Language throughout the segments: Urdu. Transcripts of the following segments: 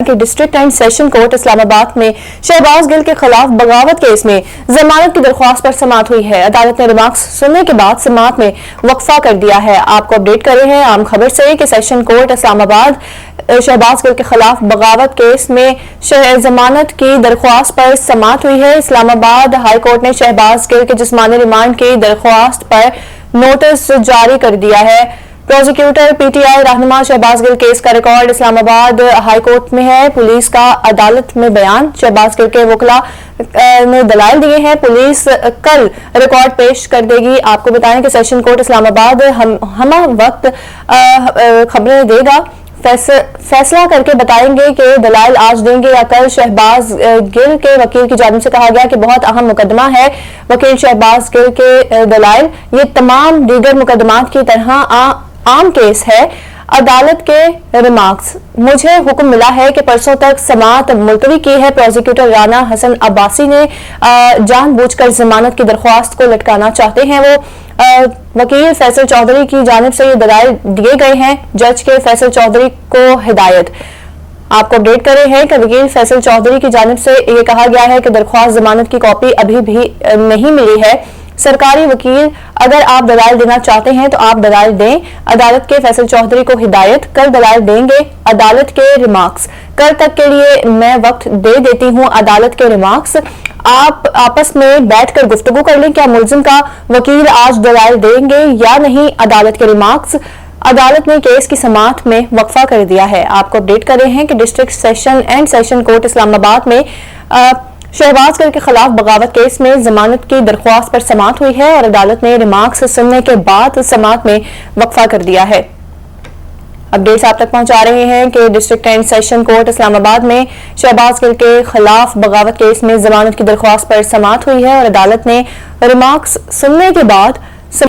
کہ district and session court Islamabad میں شہباز گل کے خلاف بغاوت کیس میں ضمانت کی درخواست پر سماعت ہوئی ہے۔ عدالت نے ریمارکس سننے کے بعد سماعت میں وقفہ کر دیا ہے۔ آپ کو اپڈیٹ کر رہے ہیں عام خبر سے کہ سیشن کورٹ اسلام آباد شہباز گل کے خلاف بغاوت کیس میں ضمانت کی درخواست پر سماعت ہوئی ہے۔ اسلام آباد ہائی کورٹ نے شہباز گل کے جسمانی ریمانڈ کی درخواست پر نوٹس جاری کر دیا ہے۔ پروزیکیوٹر پی ٹی آئی رہنما شہباز گل کیس کا ریکارڈ اسلام آباد ہائی کورٹ میں ہے۔ پولیس کا عدالت میں بیان، شہباز گل کے وکلاء نے دلائل دیے ہیں۔ پولیس کل ریکارڈ پیش کر دے گی۔ آپ کو بتائیں کہ سیشن کورٹ اسلام آباد ہمہ وقت خبریں دے گا، فیصلہ کر کے بتائیں گے کہ دلائل آج دیں گے یا کل۔ شہباز گل کے وکیل کی جانب سے کہا گیا کہ بہت اہم مقدمہ ہے۔ وکیل شہباز گل کے دلائل یہ تمام دیگر مقدمات کی طرح عام کیس ہے۔ عدالت کے ریمارکس: مجھے حکم ملا ہے کہ پرسوں تک سماعت ملتوی کی ہے۔ پروزیکیوٹر رانا حسن عباسی نے جان بوجھ کر ضمانت کی درخواست کو لٹکانا چاہتے ہیں۔ وہ وکیل فیصل چودھری کی جانب سے یہ دلائل دیے گئے ہیں۔ جج کے فیصل چودھری کو ہدایت۔ آپ کو اپڈیٹ کر رہے ہیں کہ وکیل فیصل چودھری کی جانب سے یہ کہا گیا ہے کہ درخواست ضمانت کی کاپی ابھی بھی نہیں ملی ہے۔ سرکاری وکیل: اگر آپ دلائل دینا چاہتے ہیں تو آپ دلائل دیں۔ عدالت کے فیصل چودھری کو ہدایت۔ کل دلائل دیں گے۔ عدالت کے ریمارکس: کل تک کے لیے میں وقت دے دیتی ہوں۔ عدالت کے ریمارکس: آپ آپس میں بیٹھ کر گفتگو کر لیں۔ کیا ملزم کا وکیل آج دلائل دیں گے یا نہیں؟ عدالت کے ریمارکس: عدالت نے کیس کی سماعت میں وقفہ کر دیا ہے۔ آپ کو اپڈیٹ کر رہے ہیں کہ district session and session court Islamabad میں شہباز گل کے خلاف بغاوت کیس میں ضمانت کی درخواست پر سماعت ہوئی ہے اور عدالت نے ریمارکس سننے کے بعد سماعت میں وقفہ کر دیا ہے۔ اپڈیٹس آپ تک پہنچا رہے ہیں کہ district and session court Islamabad میں شہباز گل کے خلاف بغاوت کیس میں ضمانت کی درخواست پر سماعت ہوئی ہے اور عدالت نے ریمارکس سننے کے بعد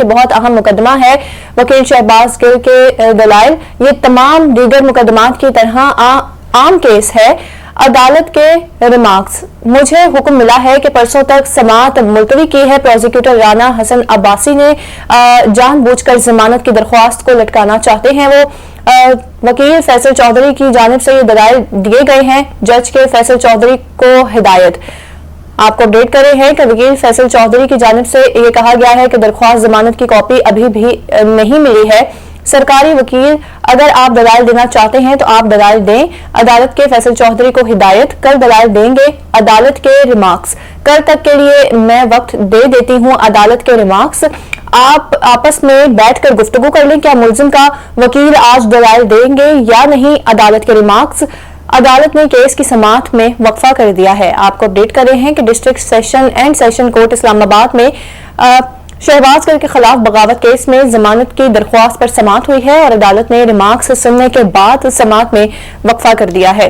بہت اہم مقدمہ ہے۔ وکیل شہباز گل کے دلائل یہ تمام دیگر مقدمات کی طرح عام کیس ہے۔ عدالت کے ریمارکس: مجھے حکم ملا ہے کہ پرسوں تک سماعت ملتوی کی ہے۔ پروزیکیوٹر رانا حسن عباسی نے جان بوجھ کر ضمانت کی درخواست کو لٹکانا چاہتے ہیں۔ وہ وکیل فیصل چودھری کی جانب سے یہ دلائل دیے گئے ہیں۔ جج کے فیصل چودھری کو ہدایت۔ آپ کو اپڈیٹ کر رہے ہیں کہ وکیل فیصل چودھری کی جانب سے یہ کہا گیا ہے کہ درخواست ضمانت کی کاپی ابھی بھی نہیں ملی ہے۔ سرکاری وکیل: اگر آپ دلائل دینا چاہتے ہیں تو آپ دلائل دیں۔ عدالت کے فیصل چودھری کو ہدایت۔ کل دلائل دیں گے۔ عدالت کے ریمارکس: کل تک کے لیے میں وقت دے دیتی ہوں۔ عدالت کے ریمارکس: آپ آپس میں بیٹھ کر گفتگو کر لیں۔ کیا ملزم کا وکیل آج دلائل دیں گے یا نہیں؟ عدالت کے ریمارکس: عدالت نے کیس کی سماعت میں وقفہ کر دیا ہے۔ آپ کو اپڈیٹ کر رہے ہیں کہ district session and session court Islamabad میں شہباز گل کے خلاف بغاوت کیس میں ضمانت کی درخواست پر سماعت ہوئی ہے اور عدالت نے ریمارکس سننے کے بعد سماعت میں وقفہ کر دیا ہے۔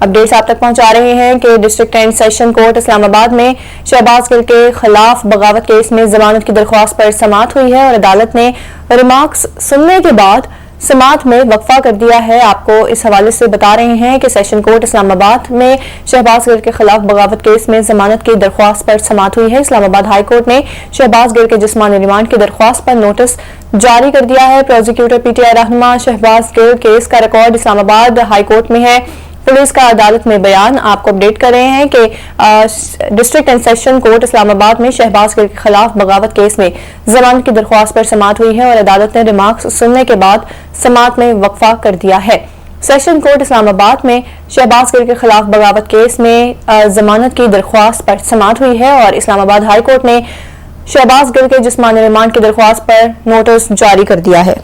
اپڈیٹس آپ تک پہنچا رہے ہیں کہ district and session court Islamabad میں شہباز گل کے خلاف بغاوت کیس میں ضمانت کی درخواست پر سماعت ہوئی ہے اور عدالت نے ریمارکس سننے کے بعد سماعت میں وقفہ کر دیا ہے۔ آپ کو اس حوالے سے بتا رہے ہیں کہ سیشن کورٹ اسلام آباد میں شہباز گل کے خلاف بغاوت کیس میں ضمانت کی درخواست پر سماعت ہوئی ہے۔ اسلام آباد ہائی کورٹ نے شہباز گل کے جسمانی ریمانڈ کی درخواست پر نوٹس جاری کر دیا ہے۔ پروزیکیوٹر پی ٹی آئی رہنما شہباز گل کیس کا ریکارڈ اسلام آباد ہائی کورٹ میں ہے۔ پولیس کا عدالت میں بیان۔ آپ کو اپڈیٹ کر رہے ہیں کہ district and session court Islamabad میں شہباز گل کے خلاف بغاوت کیس میں ضمانت کی درخواست پر سماعت ہوئی ہے اور عدالت نے ریمارکس سننے کے بعد سماعت میں وقفہ کر دیا ہے۔ سیشن کورٹ اسلام آباد میں شہباز گل کے خلاف بغاوت کیس میں ضمانت کی درخواست پر سماعت ہوئی ہے اور اسلام آباد ہائی کورٹ نے شہباز گل کے جسمانی ریمانڈ کی درخواست پر نوٹس جاری کر دیا ہے۔